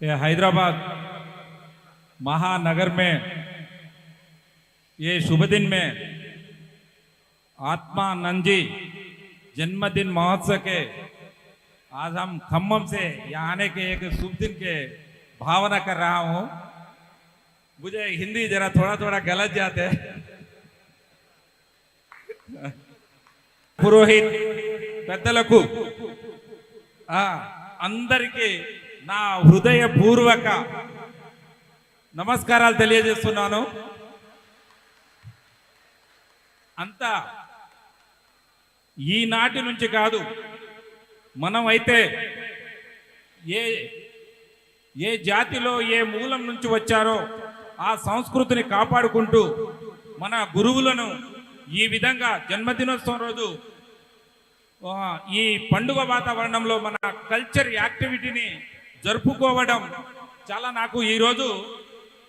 हैदराबाद महानगर में ये शुभ दिन में आत्मानंद जी जन्मदिन महोत्सव के आज हम खम्मम से यहाँ आने के एक शुभ दिन के भावना कर रहा हूँ। मुझे हिंदी जरा थोड़ा थोड़ा गलत जाते है। పురోహిత్ పెద్దలకు అందరికీ నా హృదయపూర్వక నమస్కారాలు తెలియజేస్తున్నాను. అంతా ఈనాటి నుంచి కాదు, మనం అయితే ఏ జాతిలో ఏ మూలం నుంచి వచ్చారో ఆ సంస్కృతిని కాపాడుకుంటూ మన గురువులను ఈ విధంగా జన్మదినోత్సవం రోజు ఈ పండుగ వాతావరణంలో మన కల్చర్ యాక్టివిటీని జరుపుకోవడం చాలా నాకు ఈరోజు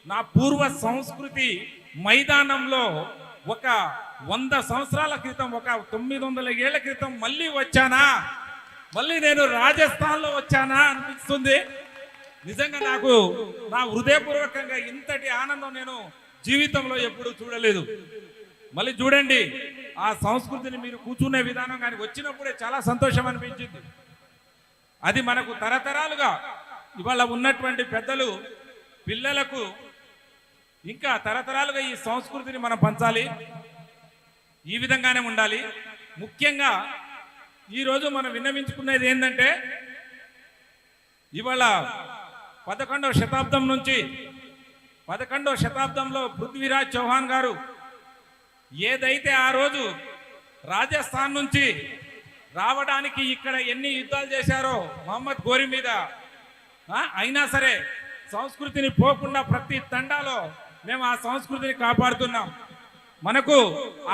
నా పూర్వ సంస్కృతి మైదానంలో ఒక 100 సంవత్సరాల క్రితం, ఒక 900 ఏళ్ల క్రితం మళ్ళీ వచ్చానా, మళ్ళీ నేను రాజస్థాన్లో వచ్చానా అనిపిస్తుంది. నిజంగా నాకు నా హృదయపూర్వకంగా ఇంతటి ఆనందం నేను జీవితంలో ఎప్పుడూ చూడలేదు. మళ్ళీ చూడండి, ఆ సంస్కృతిని మీరు కూర్చునే విధానం కానీ వచ్చినప్పుడే చాలా సంతోషం అనిపించింది. అది మనకు తరతరాలుగా ఇవాళ ఉన్నటువంటి పెద్దలు పిల్లలకు ఇంకా తరతరాలుగా ఈ సంస్కృతిని మనం పంచాలి, ఈ విధంగానే ఉండాలి. ముఖ్యంగా ఈరోజు మనం విన్నవించుకునేది ఏంటంటే, ఇవాళ 11వ శతాబ్దం నుంచి 11వ శతాబ్దంలో పృథ్వీరాజ్ చౌహాన్ గారు ఏదైతే ఆ రోజు రాజస్థాన్ నుంచి రావడానికి ఇక్కడ ఎన్ని యుద్ధాలు చేశారో మహమ్మద్ గోరి మీద, అయినా సరే సంస్కృతిని పోకుండా ప్రతి తండాలో మేము ఆ సంస్కృతిని కాపాడుతున్నాం. మనకు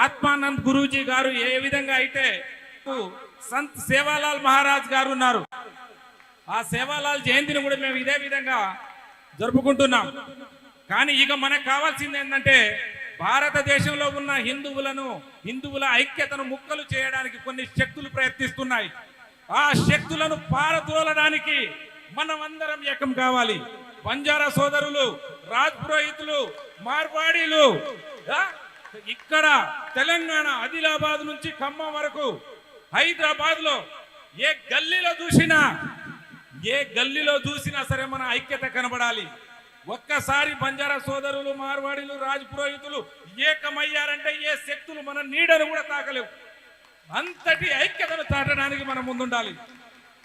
ఆత్మానంద్ గురూజీ గారు ఏ విధంగా అయితే సంత్ సేవాలాల్ మహారాజ్ గారు ఉన్నారు, ఆ సేవాలాల్ జయంతిని కూడా మేము ఇదే విధంగా జరుపుకుంటున్నాం. కానీ ఇక మనకు కావాల్సింది ఏంటంటే, భారతదేశంలో ఉన్న హిందువుల ఐక్యతను ముక్కలు చేయడానికి కొన్ని శక్తులు ప్రయత్నిస్తున్నాయి. ఆ శక్తులను పారదోలడానికి మనం అందరం ఏకం కావాలి. బంజారా సోదరులు, రాజ్ పురోహితులు, మార్వాడీలు, ఇక్కడ తెలంగాణ ఆదిలాబాద్ నుంచి ఖమ్మం వరకు, హైదరాబాద్ లో ఏ గల్లీలో చూసినా సరే మన ఐక్యత కనబడాలి. ఒక్కసారి బంజారా సోదరులు, మార్వాడీలు, రాజ్ పురోహితులు ఏకమయ్యారంటే ఏ శక్తులు మన నీడను కూడా తాకలేవు. అంతటి ఐక్యతను తాటడానికి మనం ముందుండాలి.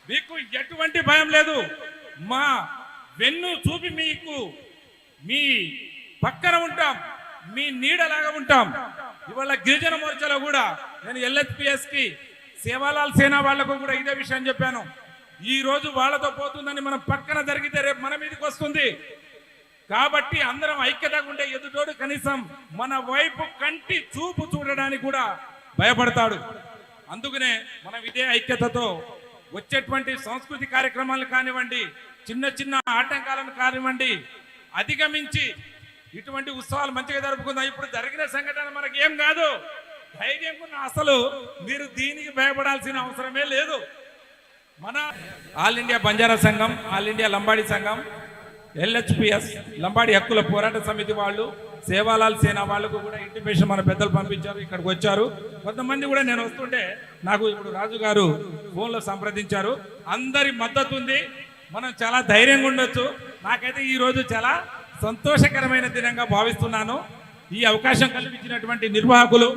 మీకు ఎటువంటి భయం లేదు. మా వెన్ను చూపి మీకు మీ పక్కన ఉంటాం, మీ నీడలాగా ఉంటాం. ఇవాళ గిరిజన మోర్చాలో కూడా నేను LHPS కి సేవాలాల్ సేనా వాళ్లకు కూడా ఇదే విషయం చెప్పాను. ఈ రోజు వాళ్ళతో పోతుందని మనం పక్కన జరిగితే రేపు మన మీదకి వస్తుంది. కాబట్టి అందరం ఐక్యతగా ఉంటే ఎదుటోడు కనీసం మన వైపు కంటి చూపు చూడడానికి కూడా భయపడతాడు. అందుకనే మనం ఇదే ఐక్యతతో వచ్చేటువంటి సంస్కృతి కార్యక్రమాలను కానివ్వండి, చిన్న చిన్న ఆటంకాలను కానివ్వండి అధిగమించి ఇటువంటి ఉత్సవాలు మంచిగా జరుపుకుందాం. ఇప్పుడు జరిగిన సంఘటన మనకి ఏం కాదు, ధైర్యం అసలు మీరు దీనికి భయపడాల్సిన అవసరమే లేదు. మన ఆల్ ఇండియా బంజారా సంఘం, ఆల్ ఇండియా లంబాడి సంఘం, LHPS లంబాడి హక్కుల పోరాట సమితి వాళ్ళు, సేవాలాల్ సేనా వాళ్ళకు కూడా ఇంటిమేషన్ మన పెద్దలు పంపించారు, ఇక్కడికి వచ్చారు. కొంతమంది కూడా నేను వస్తుంటే నాకు ఇప్పుడు రాజు గారు ఫోన్లో సంప్రదించారు. అందరి మద్దతు ఉంది, మనం చాలా ధైర్యంగా ఉండొచ్చు. నాకైతే ఈరోజు చాలా సంతోషకరమైన దినంగా భావిస్తున్నాను. ఈ అవకాశం కల్పించినటువంటి నిర్వాహకులు,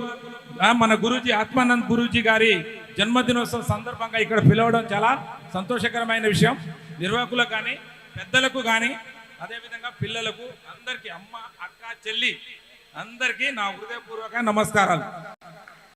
మన గురూజీ ఆత్మానంద్ గురూజీ గారి జన్మదినోత్సవం సందర్భంగా ఇక్కడ పిలవడం చాలా సంతోషకరమైన విషయం. నిర్వాహకులకు కానీ, పెద్దలకు కానీ, అదేవిధంగా పిల్లలకు అందరికీ, అమ్మ, అక్క, చెల్లి అందరికీ నా హృదయపూర్వక నమస్కారాలు.